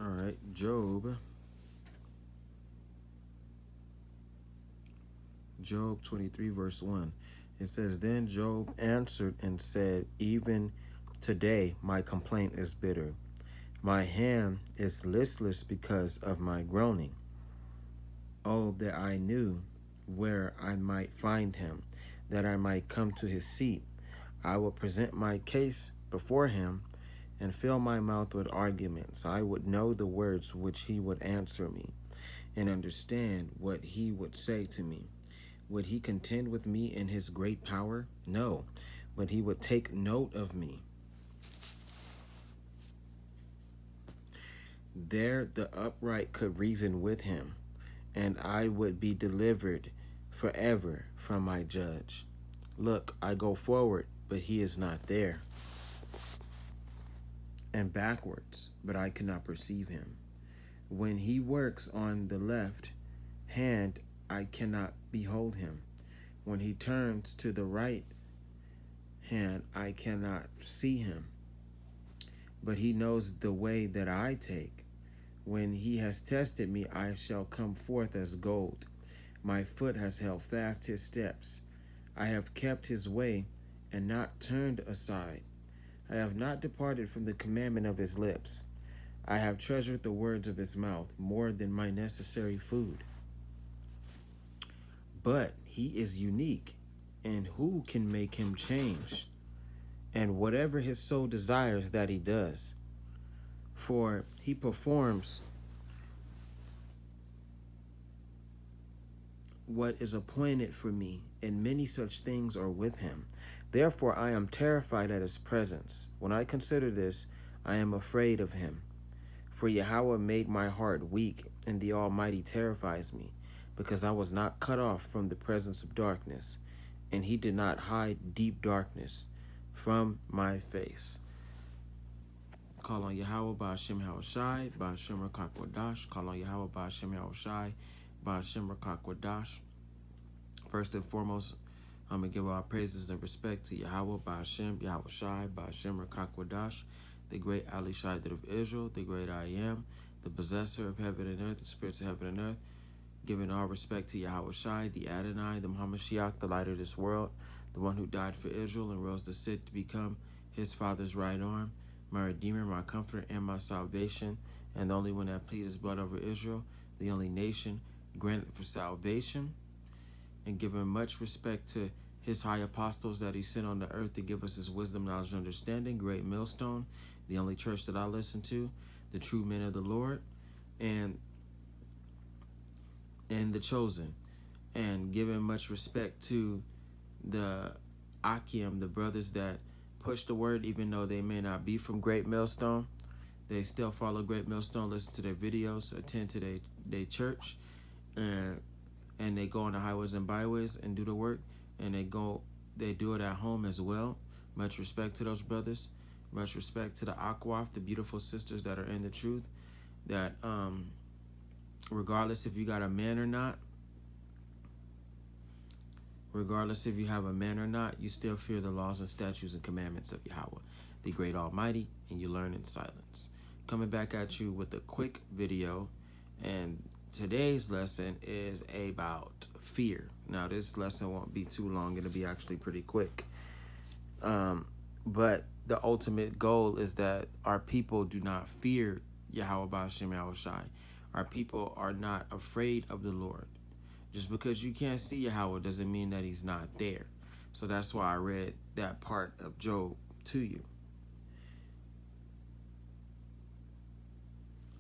All right, Job 23 verse 1. It says, "Then Job answered and said, Even today my complaint is bitter. My hand is listless because of my groaning. Oh, that I knew where I might find him, that I might come to his seat. I will present my case before him and fill my mouth with arguments. I would know the words which he would answer me, and understand what he would say to me. Would he contend with me in his great power? No, but he would take note of me. There the upright could reason with him, and I would be delivered forever from my judge. Look, I go forward, but he is not there, and backwards, but I cannot perceive him. When he works on the left hand, I cannot behold him. When he turns to the right hand, I cannot see him. But he knows the way that I take. When he has tested me, I shall come forth as gold. My foot has held fast his steps. I have kept his way and not turned aside. I have not departed from the commandment of his lips. I have treasured the words of his mouth more than my necessary food. But he is unique, and who can make him change? And whatever his soul desires, that he does. For he performs what is appointed for me, and many such things are with him. Therefore I am terrified at his presence. When I consider this, I am afraid of him. For Yahawah made my heart weak, and the Almighty terrifies me, because I was not cut off from the presence of darkness, and he did not hide deep darkness from my face. Call on Yahawah by Hashem Yahushai, by Hashem Rakakwadash. Call on Yahawah by Hashem Yahushai, by Hashem Rakakwadash. First and foremost, I'm going to give our praises and respect to Yahawah by Hashem Yahushai, by Hashem Rakakwadash, the great Ali Shaddad of Israel, the great I Am, the possessor of heaven and earth, the spirits of heaven and earth. Giving all respect to Yahushai, the Adonai, the Mashiach, the light of this world, the one who died for Israel and rose to sit to become his father's right arm, my Redeemer, my Comforter, and my salvation, and the only one that pleaded his blood over Israel, the only nation granted for salvation, and giving much respect to his high apostles that he sent on the earth to give us his wisdom, knowledge, and understanding, great millstone, the only church that I listen to, the true men of the Lord, and the chosen, and giving much respect to the Akim, the brothers that push the word, even though they may not be from Great Millstone. They still follow Great Millstone, listen to their videos, attend to their church, and they go on the highways and byways and do the work, and they do it at home as well. Much respect to those brothers. Much respect to the Yahawah, the beautiful sisters that are in the truth, that regardless if you got a man or not, regardless if you have a man or not, you still fear the laws and statutes and commandments of Yahawah, the great Almighty, and you learn in silence. Coming back at you with a quick video, and today's lesson is about fear. Now, this lesson won't be too long. It'll be actually pretty quick. But the ultimate goal is that our people do not fear Yahawah B'Hashem Yahushai. Our people are not afraid of the Lord. Just because you can't see Yahawah doesn't mean that he's not there. So that's why I read that part of Job to you.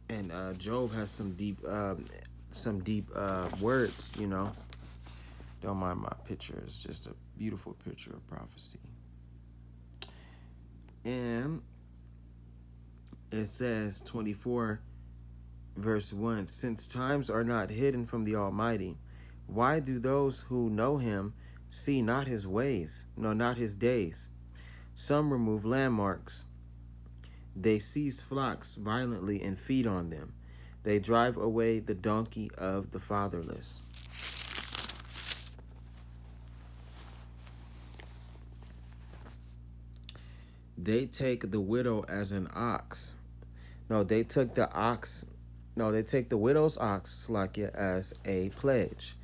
And Job has some deep words, you know. Don't mind my picture. It's just a beautiful picture of prophecy. And it says 24 verse 1, since times are not hidden from the Almighty, why do those who know him see not his ways, no, not his days? Some remove landmarks. They seize flocks violently and feed on them. They drive away the donkey of the fatherless. They take the widow as an ox. No, they took the ox. No, they take the widow's ox, Slakia, as a pledge.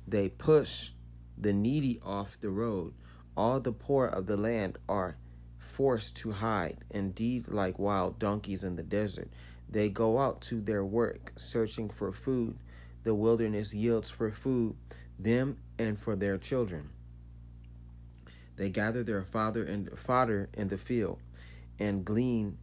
They push the needy off the road. All the poor of the land are forced to hide, indeed, like wild donkeys in the desert. They go out to their work, searching for food. The wilderness yields for food, them and for their children. They gather their fodder in the field and glean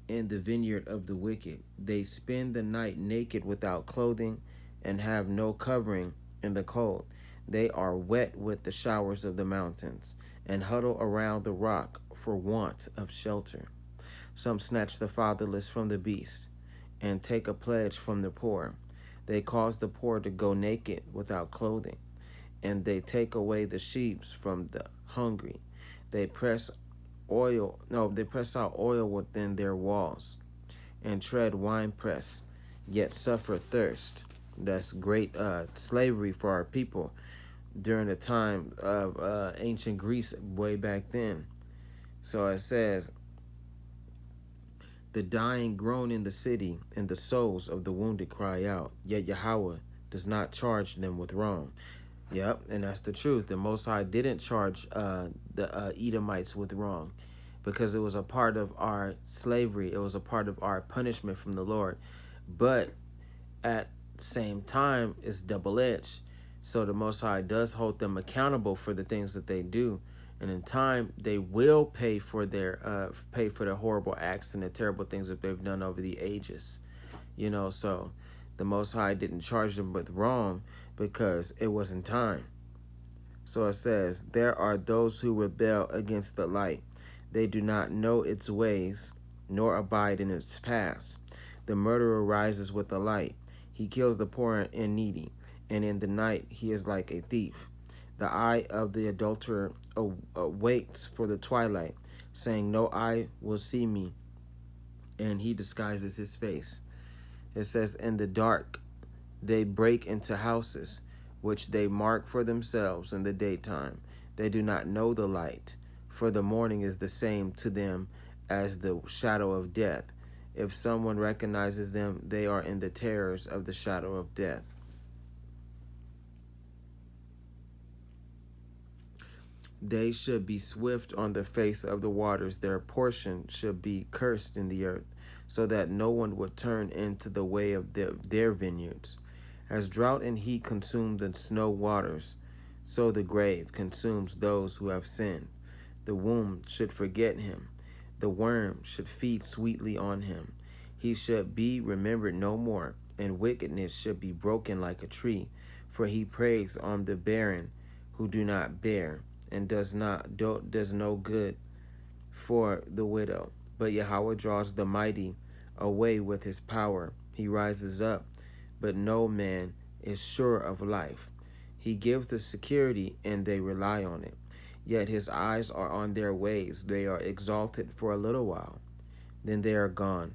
in the vineyard of the wicked. They spend the night naked without clothing and have no covering in the cold. They are wet with the showers of the mountains and huddle around the rock for want of shelter. Some snatch the fatherless from the beast and take a pledge from the poor. They cause the poor to go naked without clothing, and they take away the sheep from the hungry. They press they press out oil within their walls and tread winepress, yet suffer thirst. That's great slavery for our people during the time of ancient Greece way back then. So it says, the dying groan in the city, and the souls of the wounded cry out, yet Yahawah does not charge them with wrong. Yep, and that's the truth. The Most High didn't charge the Edomites with wrong, because it was a part of our slavery. It was a part of our punishment from the Lord. But at the same time, it's double-edged. So the Most High does hold them accountable for the things that they do. And in time, they will pay for their horrible acts and the terrible things that they've done over the ages. So the Most High didn't charge them with wrong because it wasn't time. So it says, there are those who rebel against the light. They do not know its ways, nor abide in its paths. The murderer rises with the light. He kills the poor and needy, and in the night he is like a thief. The eye of the adulterer waits for the twilight, saying, no eye will see me, and he disguises his face. It says, in the dark they break into houses, which they mark for themselves in the daytime. They do not know the light, for the morning is the same to them as the shadow of death. If someone recognizes them, they are in the terrors of the shadow of death. They should be swift on the face of the waters. Their portion should be cursed in the earth, so that no one would turn into the way of their vineyards. As drought and heat consume the snow waters, so the grave consumes those who have sinned. The womb should forget him. The worm should feed sweetly on him. He should be remembered no more, and wickedness should be broken like a tree. For he preys on the barren who do not bear, and does no good for the widow. But Yahawah draws the mighty away with his power. He rises up, but no man is sure of life. He gives the security, and they rely on it. Yet his eyes are on their ways. They are exalted for a little while. Then they are gone.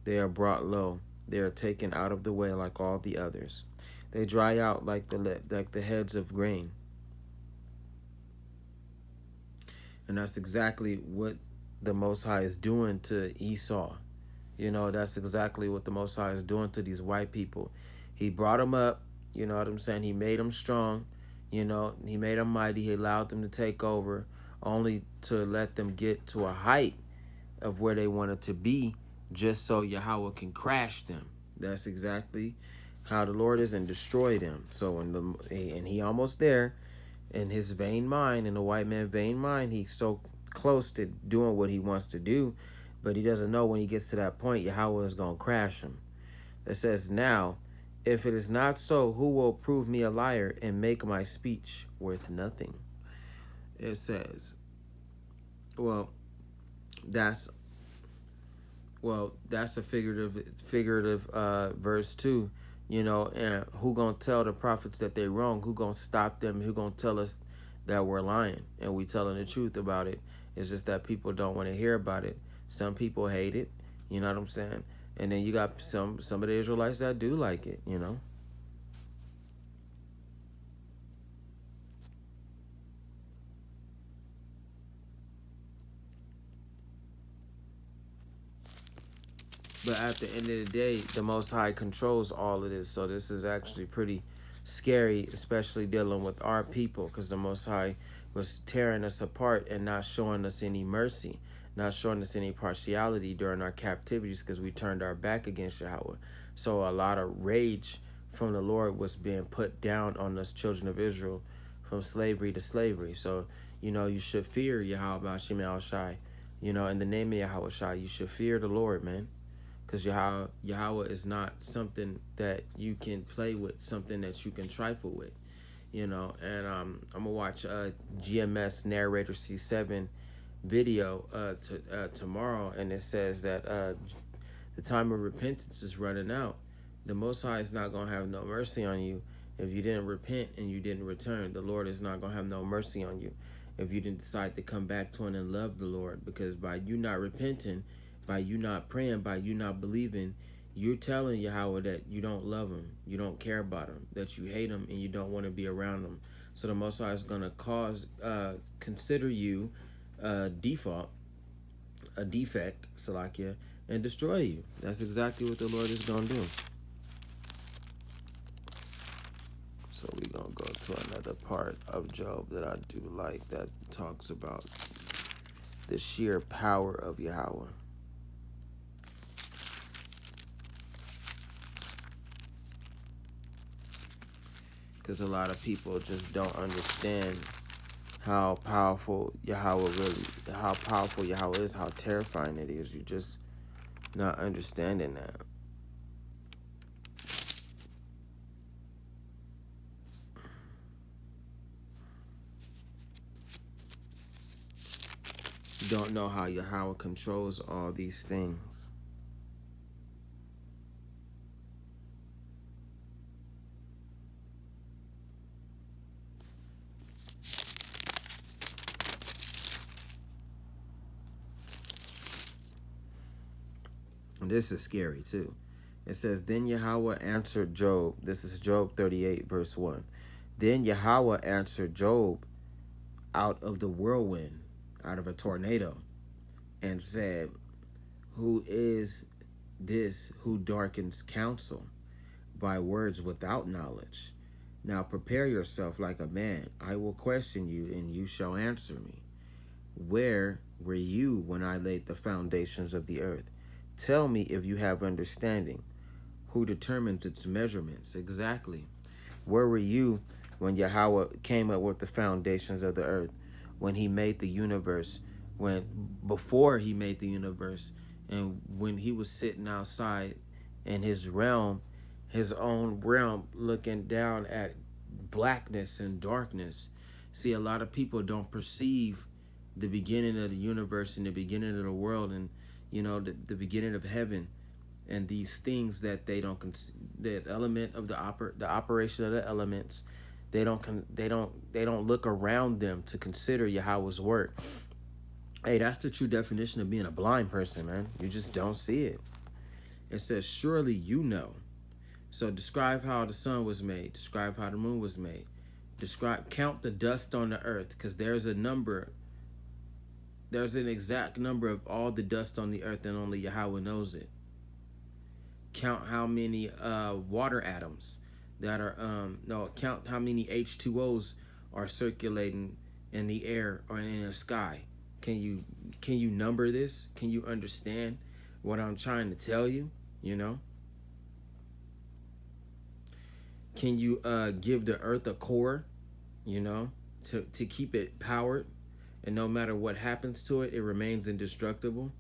They are brought low. They are taken out of the way like all the others. They dry out like the heads of grain. And that's exactly what the Most High is doing to Esau. That's exactly what the Most High is doing to these white people. He brought them up, you know what I'm saying? He made them strong, he made them mighty. He allowed them to take over, only to let them get to a height of where they wanted to be, just so Yahawah can crash them. That's exactly how the Lord is, and destroy them. So, and he almost there. In his vain mind, in the white man's vain mind, he's so close to doing what he wants to do, but he doesn't know when he gets to that point, Yahawah is going to crash him. It says, now, if it is not so, who will prove me a liar and make my speech worth nothing? It says, well, that's a figurative verse too. And who gonna tell the prophets that they're wrong? Who gonna stop them? Who gonna tell us that we're lying and we telling the truth about it? It's just that people don't want to hear about it. Some people hate it, you know what I'm saying? And then you got some of the Israelites that do like it, But at the end of the day, the Most High controls all of this. So this is actually pretty scary, especially dealing with our people, because the Most High was tearing us apart and not showing us any mercy, not showing us any partiality during our captivities, because we turned our back against Yahweh. So a lot of rage from the Lord was being put down on us children of Israel from slavery to slavery. So, you should fear Yahweh Shema Shai. In the name of Yahweh Shai, you should fear the Lord, man. Because Yahweh is not something that you can play with, something that you can trifle with, And I'm gonna watch GMS Narrator C7 video tomorrow, and it says that the time of repentance is running out. The Most High is not gonna have no mercy on you if you didn't repent and you didn't return. The Lord is not gonna have no mercy on you if you didn't decide to come back to Him and love the Lord. Because by you not repenting, by you not praying, by you not believing, you're telling Yahweh that you don't love Him, you don't care about Him, that you hate Him, and you don't want to be around Him. So the Most High is gonna consider you a defect, Salakia, and destroy you. That's exactly what the Lord is gonna do. So we're gonna go to another part of Job that I do like, that talks about the sheer power of Yahweh. Because a lot of people just don't understand how powerful Yahweh is, how terrifying it is. You just not understanding that. You don't know how Yahweh controls all these things. And this is scary too. It says, then Yahweh answered Job. This is Job 38, verse 1. Then Yahweh answered Job out of the whirlwind, out of a tornado, and said, who is this who darkens counsel by words without knowledge? Now prepare yourself like a man. I will question you, and you shall answer me. Where were you when I laid the foundations of the earth? Tell me if you have understanding. Who determines its measurements? Exactly. Where were you when Yahweh came up with the foundations of the earth? When He made the universe? Before He made the universe, and when He was sitting outside in His realm, His own realm, looking down at blackness and darkness. See, a lot of people don't perceive the beginning of the universe and the beginning of the world, and the beginning of heaven, and these things that they don't the element of the operation of the elements. They don't look around them to consider Yahweh's work. Hey, that's the true definition of being a blind person, man. You just don't see it. It says, surely you know. So describe how the sun was made. Describe how the moon was made. Count the dust on the earth, because there's a number. There's an exact number of all the dust on the earth, and only Yahweh knows it. Count how many water atoms that are count how many H2Os are circulating in the air or in the sky. Can you number this? Can you understand what I'm trying to tell you? Can you give the earth a core, to keep it powered, and no matter what happens to it, it remains indestructible?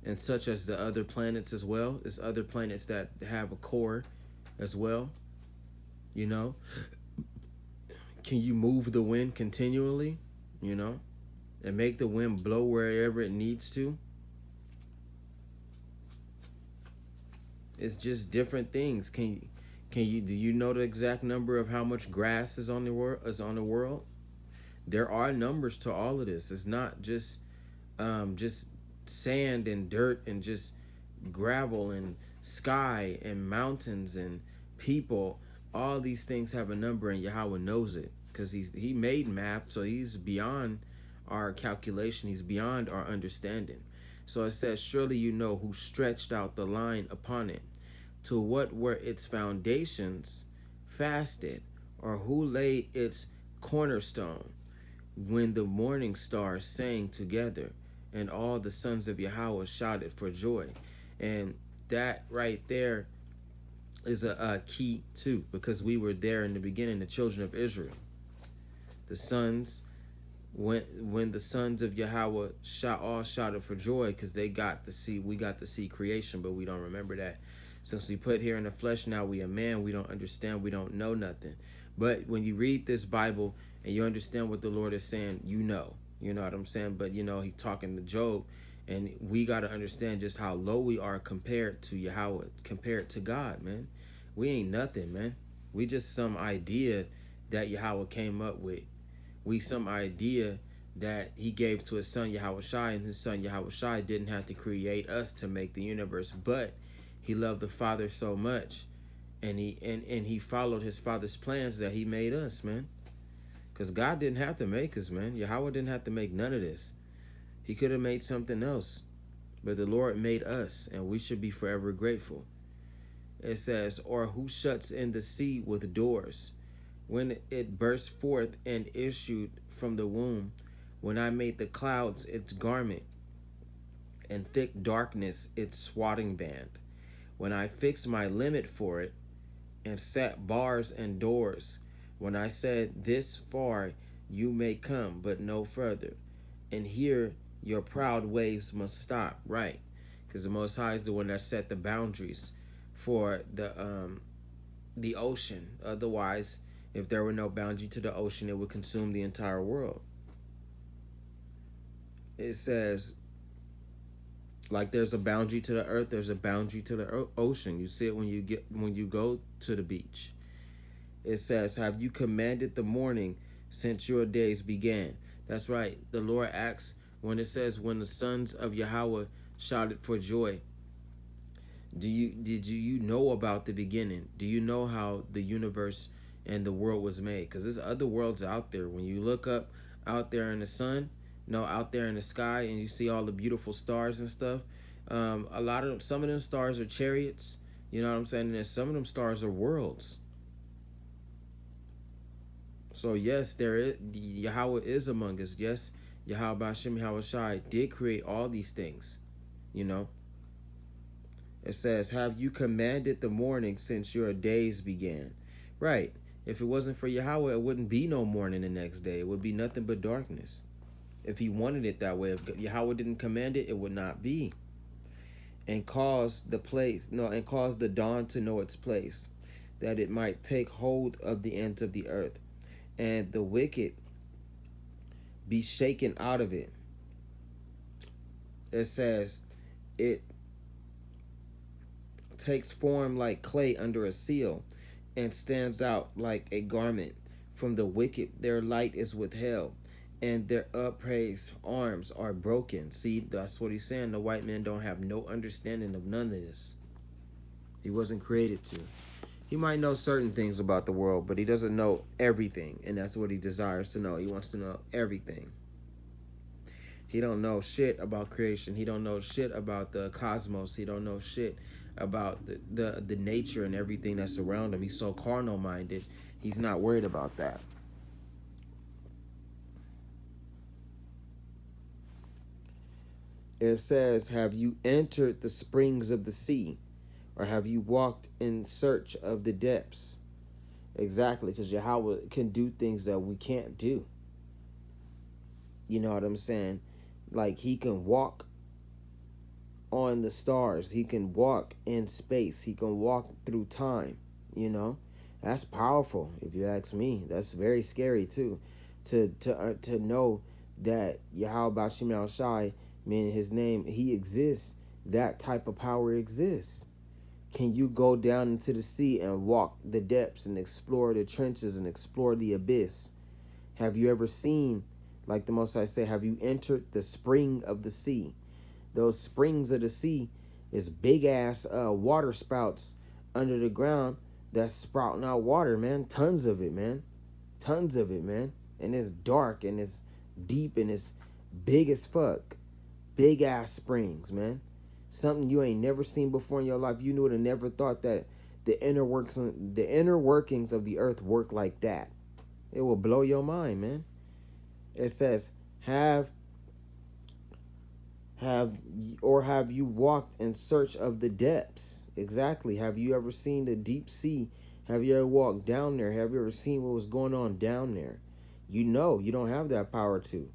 And such as the other planets as well. There's other planets that have a core as well. Can you move the wind continually, and make the wind blow wherever it needs to? It's just different things. Do you know the exact number of how much grass is on the world? There are numbers to all of this. It's not just sand and dirt and just gravel and sky and mountains and people. All these things have a number, and Yahweh knows it, because he made math, so He's beyond our calculation. He's beyond our understanding. So it says, surely you know who stretched out the line upon it, to what were its foundations fasted, or who laid its cornerstone, when the morning stars sang together, and all the sons of Yahweh shouted for joy. And that right there is a key too, because we were there in the beginning, the children of Israel. The sons, when the sons of Yahweh all shouted for joy, because we got to see creation, but we don't remember that. Since we put here in the flesh, now we a man, we don't understand, we don't know nothing. But when you read this Bible and you understand what the Lord is saying, you know what I'm saying. But he's talking to Job, and we got to understand just how low we are compared to Yahweh, compared to God, man. We ain't nothing, man. We just some idea that Yahweh came up with. We some idea that he gave to his son Yahweh Shai, and his son Yahweh Shai didn't have to create us to make the universe, but he loved the Father so much, and he followed his Father's plans, that he made us, man. Because God didn't have to make us, man. Yahweh didn't have to make none of this. He could have made something else, but the Lord made us, and we should be forever grateful. It says, or who shuts in the sea with doors, when it burst forth and issued from the womb, when I made the clouds its garment, and thick darkness its swaddling band, when I fixed my limit for it, and set bars and doors, when I said, this far you may come, but no further, and here your proud waves must stop. Right, because the Most High is the one that set the boundaries for the ocean. Otherwise, if there were no boundary to the ocean, it would consume the entire world. It says, like there's a boundary to the earth, there's a boundary to the ocean. You see it when you go to the beach. It says, have you commanded the morning since your days began? That's right. The Lord asks, when it says, when the sons of Yahweh shouted for joy, did you know about the beginning? Do you know how the universe and the world was made? Because there's other worlds out there. When you look up out there in the sun, out there in the sky, and you see all the beautiful stars and stuff, some of them stars are chariots. You know what I'm saying? And some of them stars are worlds. So yes, Yahweh is among us. Yes, Yahweh Bashim Yahweh Shai did create all these things. It says, have you commanded the morning since your days began? Right. If it wasn't for Yahweh, it wouldn't be no morning the next day. It would be nothing but darkness. If he wanted it that way, if Yahweh didn't command it, it would not be. And cause the dawn to know its place, that it might take hold of the ends of the earth, and the wicked be shaken out of it. It says, it takes form like clay under a seal, and stands out like a garment. From the wicked their light is withheld, and their upraised arms are broken. See, that's what he's saying. The white man don't have no understanding of none of this. He wasn't created to. He might know certain things about the world, but he doesn't know everything, and that's what he desires to know. He wants to know everything. He don't know shit about creation. He don't know shit about the cosmos. He don't know shit about the nature and everything that's around him. He's so carnal minded. He's not worried about that. It says, have you entered the springs of the sea, or have you walked in search of the depths? Exactly, because Yahweh can do things that we can't do. You know what I'm saying? Like, he can walk on the stars. He can walk in space. He can walk through time. That's powerful. If you ask me, that's very scary too. To know that Yahweh Bashim Al Shai, meaning his name, he exists. That type of power exists. Can you go down into the sea and walk the depths and explore the trenches and explore the abyss? Have you ever seen, like the Most High say, have you entered the spring of the sea? Those springs of the sea is big ass water spouts under the ground that's sprouting out water, man. Tons of it, man. Tons of it, man. And it's dark and it's deep and it's big as fuck. big ass springs, man. Something you ain't never seen before in your life. You would have never thought that the inner workings of the earth work like that. It will blow your mind, man. It says, have have have you walked in search of the depths? Exactly. Have you ever seen the deep sea? Have you ever walked down there? Have you ever seen what was going on down there? You know you don't have that power to.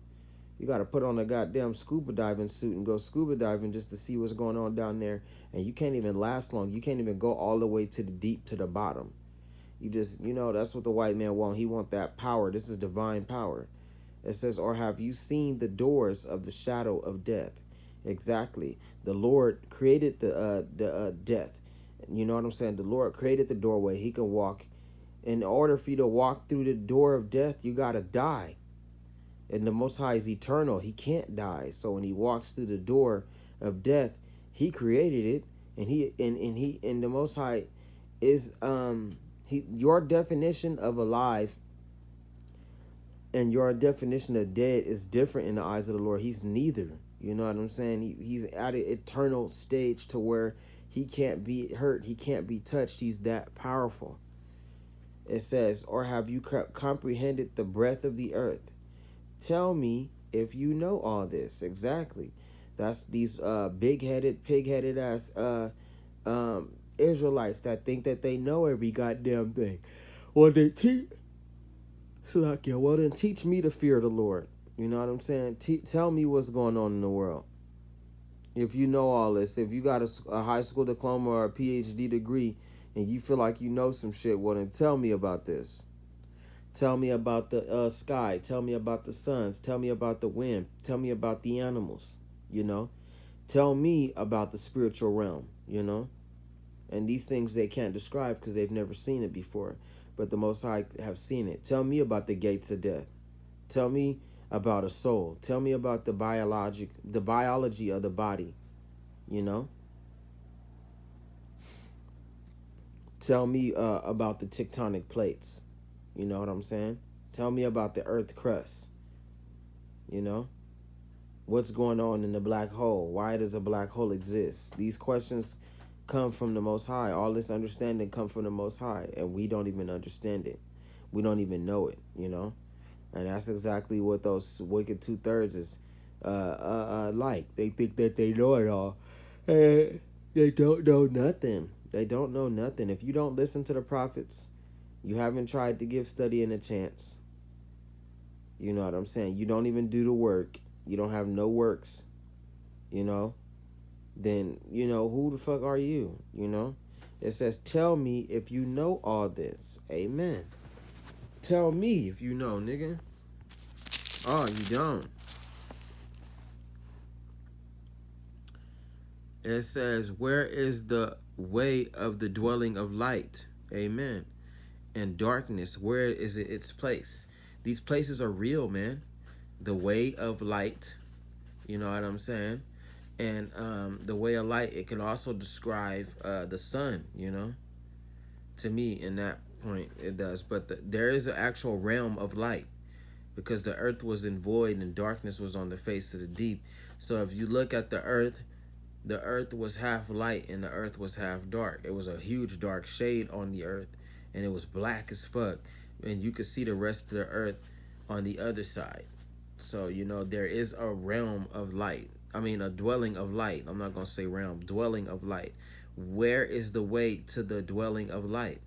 You got to put on a goddamn scuba diving suit and go scuba diving just to see what's going on down there. And you can't even last long. You can't even go all the way to the deep, to the bottom. You just, that's what the white man want. He want that power. This is divine power. It says, or have you seen the doors of the shadow of death? Exactly. The Lord created the death. You know what I'm saying? The Lord created the doorway. He can walk. In order for you to walk through the door of death, you got to die. And the Most High is eternal. He can't die. So when he walks through the door of death, he created it. And the Most High is your definition of alive and your definition of dead is different in the eyes of the Lord. He's neither. You know what I'm saying? He's at an eternal stage to where he can't be hurt. He can't be touched. He's that powerful. It says, or have you comprehended the breadth of the earth? Tell me if you know all this. Exactly. That's these big-headed, pig-headed ass Israelites that think that they know every goddamn thing. Well, they teach. Like, yeah, well, then teach me to fear the Lord. You know what I'm saying? Tell me what's going on in the world. If you know all this, if you got a high school diploma or a PhD degree and you feel like you know some shit, well, then tell me about this. Tell me about the sky. Tell me about the suns. Tell me about the wind. Tell me about the animals, Tell me about the spiritual realm, And these things they can't describe because they've never seen it before. But the Most High have seen it. Tell me about the gates of death. Tell me about a soul. Tell me about the biology of the body, Tell me about the tectonic plates. You know what I'm saying? Tell me about the earth crust. What's going on in the black hole? Why does a black hole exist? These questions come from the Most High. All this understanding comes from the Most High, and we don't even understand it. We don't even know it, And that's exactly what those wicked 2/3 is like. They think that they know it all. And they don't know nothing. They don't know nothing. If you don't listen to the prophets, you haven't tried to give studying a chance. You know what I'm saying? You don't even do the work. You don't have no works, then, who the fuck are you, It says, tell me if you know all this. Amen. Tell me if you know, nigga. Oh, you don't. It says, where is the way of the dwelling of light? Amen. And darkness, where is it its place? These places are real, man. The way of light, you know what I'm saying? And the way of light, it can also describe the sun, To me, in that point, it does. But there is an actual realm of light because the earth was in void and darkness was on the face of the deep. So if you look at the earth was half light and the earth was half dark. It was a huge dark shade on the earth and it was black as fuck. And you could see the rest of the earth on the other side. So, there is a realm of light. I mean, a dwelling of light. I'm not going to say realm. Dwelling of light. Where is the way to the dwelling of light?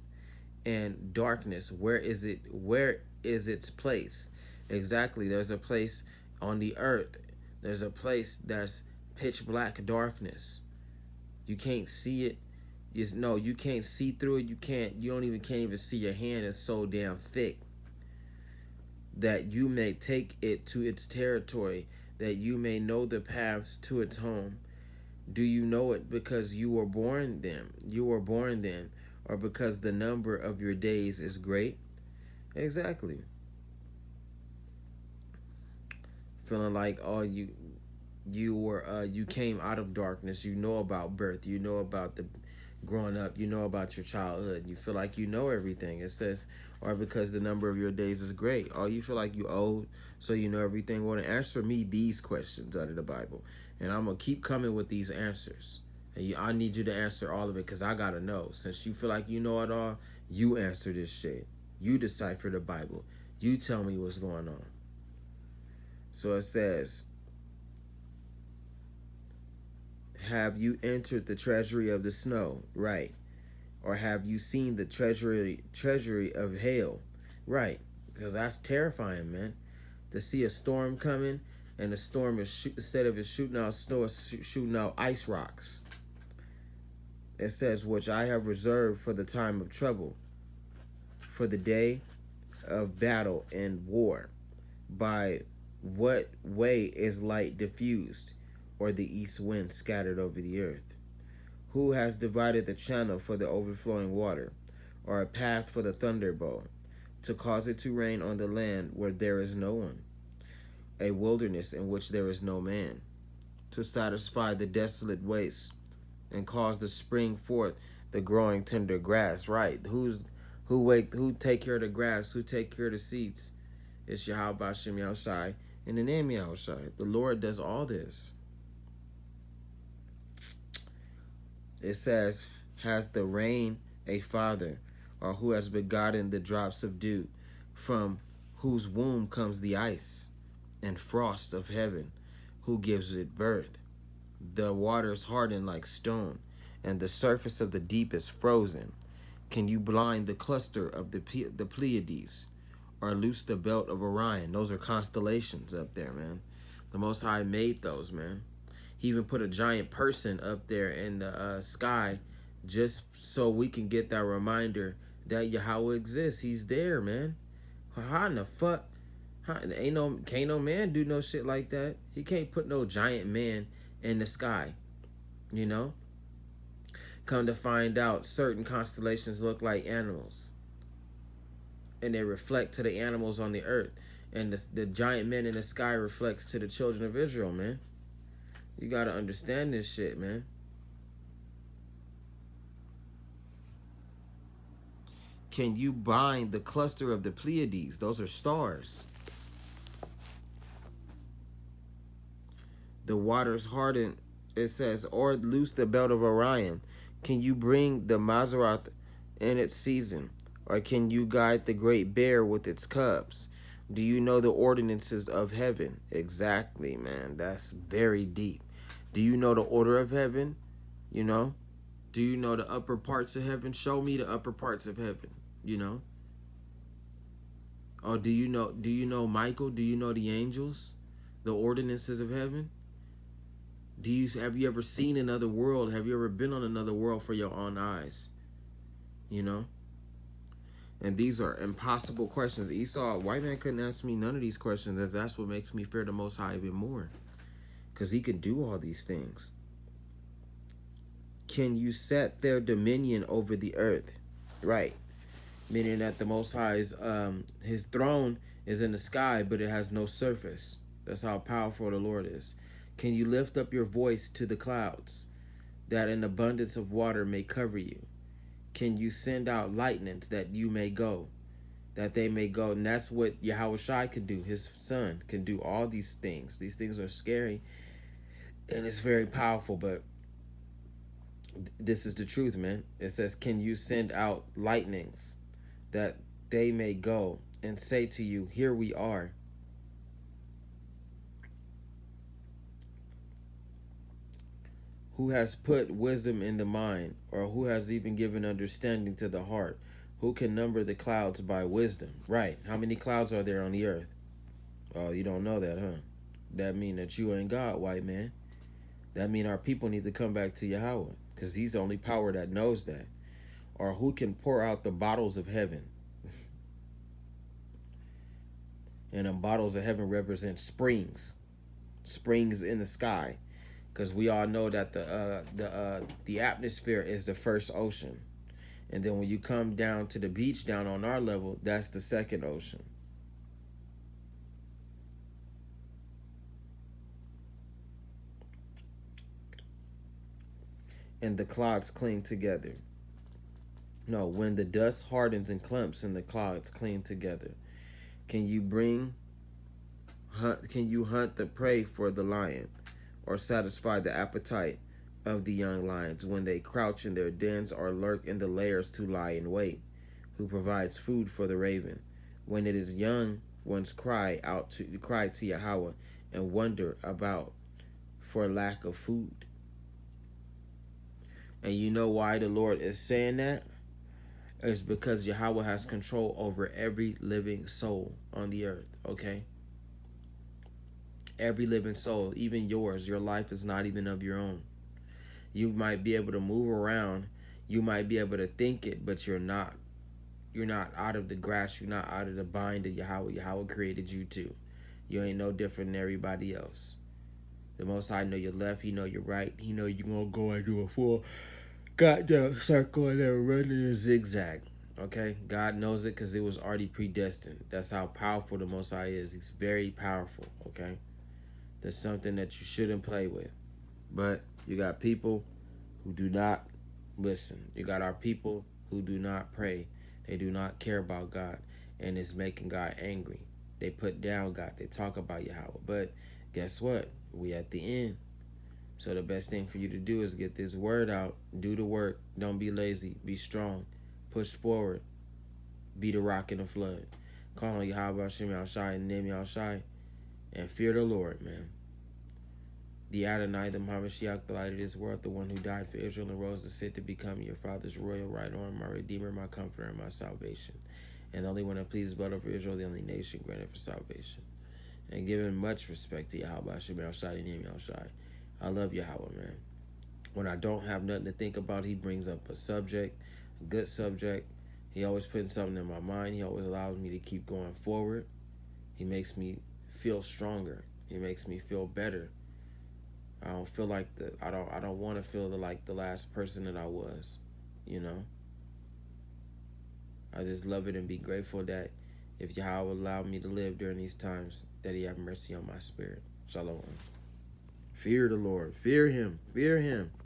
And darkness, where is it? Where is its place? Exactly. There's a place on the earth. There's a place that's pitch black darkness. You can't see it. You can't see through it. You can't even see your hand. It's so damn thick that you may take it to its territory, that you may know the paths to its home. Do you know it because you were born then? Or because the number of your days is great? Exactly. Feeling like you came out of darkness. You know about birth. You know about growing up, you know about your childhood. You feel like you know everything. It says, or because the number of your days is great. Or you feel like you old, so you know everything. Well, to answer me these questions out of the Bible. And I'm going to keep coming with these answers. And I need you to answer all of it because I got to know. Since you feel like you know it all, you answer this shit. You decipher the Bible. You tell me what's going on. So it says, have you entered the treasury of the snow? Right. Or have you seen the treasury of hail? Right. Because that's terrifying, man. To see a storm coming and the storm is instead of it shooting out snow, it's shooting out ice rocks. It says, which I have reserved for the time of trouble, for the day of battle and war. By what way is light diffused, or the east wind scattered over the earth? Who has divided the channel for the overflowing water, or a path for the thunderbolt, to cause it to rain on the land where there is no one, a wilderness in which there is no man, to satisfy the desolate waste, and cause to spring forth the growing tender grass? Right. Who take care of the grass? Who take care of the seeds? It's Yahawah Shem Yahushai and the name Yahushai. The Lord does all this. It says, has the rain a father, or who has begotten the drops of dew, from whose womb comes the ice and frost of heaven, who gives it birth? The waters harden like stone, and the surface of the deep is frozen. Can you blind the cluster of the Pleiades, or loose the belt of Orion? Those are constellations up there, man. The Most High made those, man. He even put a giant person up there in the sky just so we can get that reminder that Yahawah exists. He's there, man. How in the fuck? Can't no man do no shit like that. He can't put no giant man in the sky, you know? Come to find out, certain constellations look like animals. And they reflect to the animals on the earth. And the giant men in the sky reflects to the children of Israel, man. You gotta understand this shit, man. Can you bind the cluster of the Pleiades? Those are stars. The waters harden, it says, or loose the belt of Orion. Can you bring the Mazzaroth in its season? Or can you guide the great bear with its cubs? Do you know the ordinances of heaven? Exactly, man. That's very deep. Do you know the order of heaven? You know? Do you know the upper parts of heaven? Show me the upper parts of heaven, you know? Or do you know Michael? Do you know the angels? The ordinances of heaven? Have you ever seen another world? Have you ever been on another world for your own eyes? You know? And these are impossible questions. Esau, white man couldn't ask me none of these questions. That's what makes me fear the Most High even more. Because he can do all these things. Can you set their dominion over the earth? Right. Meaning that the Most High's, his throne is in the sky, but it has no surface. That's how powerful the Lord is. Can you lift up your voice to the clouds, that an abundance of water may cover you? Can you send out lightnings that you may go, that they may go? And that's what Yahushua could do. His son can do all these things. These things are scary, and it's very powerful, but this is the truth, man. It says, can you send out lightnings that they may go and say to you, here we are? Who has put wisdom in the mind, or who has even given understanding to the heart? Who can number the clouds by wisdom? Right. How many clouds are there on the earth? Oh, you don't know that, huh? That mean that you ain't God, white man. That mean our people need to come back to Yahawah, because he's the only power that knows that. Or who can pour out the bottles of heaven? And them bottles of heaven represent springs. Springs in the sky. Because we all know that the atmosphere is the first ocean. And then when you come down to the beach down on our level, that's the second ocean. and the clods cling together. No, when the dust hardens and clumps and the clods cling together. Can you can you hunt the prey for the lion, or satisfy the appetite of the young lions when they crouch in their dens or lurk in the lairs to lie in wait? Who provides food for the raven when it is young? Ones cry to Yahawah and wonder about for lack of food. And you know why the Lord is saying that? It's because Yahawah has control over every living soul on the earth, okay? Every living soul, even yours. Your life is not even of your own. You might be able to move around. You might be able to think it, but you're not. You're not out of the grass. You're not out of the bind of Yahawah. Yahawah created you too. You ain't no different than everybody else. The Most High know your left. He know your right. He know you gonna go and do a full goddamn circle and then run in a zigzag. Okay? God knows it because it was already predestined. That's how powerful the Most High is. He's very powerful. Okay? That's something that you shouldn't play with. But you got people who do not listen. You got our people who do not pray. They do not care about God, and it's making God angry. They put down God. They talk about Yahawah. But guess what? We at the end. So the best thing for you to do is get this word out. Do the work. Don't be lazy. Be strong. Push forward. Be the rock in the flood. Call on Yahawah, Shem Yahshai, and name Yahshai. And fear the Lord, man. The Adonai, the Mashiach, the light of this world, the one who died for Israel and rose to sit to become your father's royal right arm, my redeemer, my comforter, and my salvation. And the only one that pleases blood over Israel, the only nation granted for salvation. And giving much respect to Yahawah, Shem Yahshai, and name Yahshai. I love Yahawah, man. When I don't have nothing to think about, he brings up a subject, a good subject. He always putting something in my mind. He always allows me to keep going forward. He makes me feel stronger. He makes me feel better. I don't feel like I don't want to feel like the last person that I was, you know. I just love it and be grateful that if Yahawah allowed me to live during these times, that he have mercy on my spirit. Shalom. Fear the Lord. Fear him. Fear him.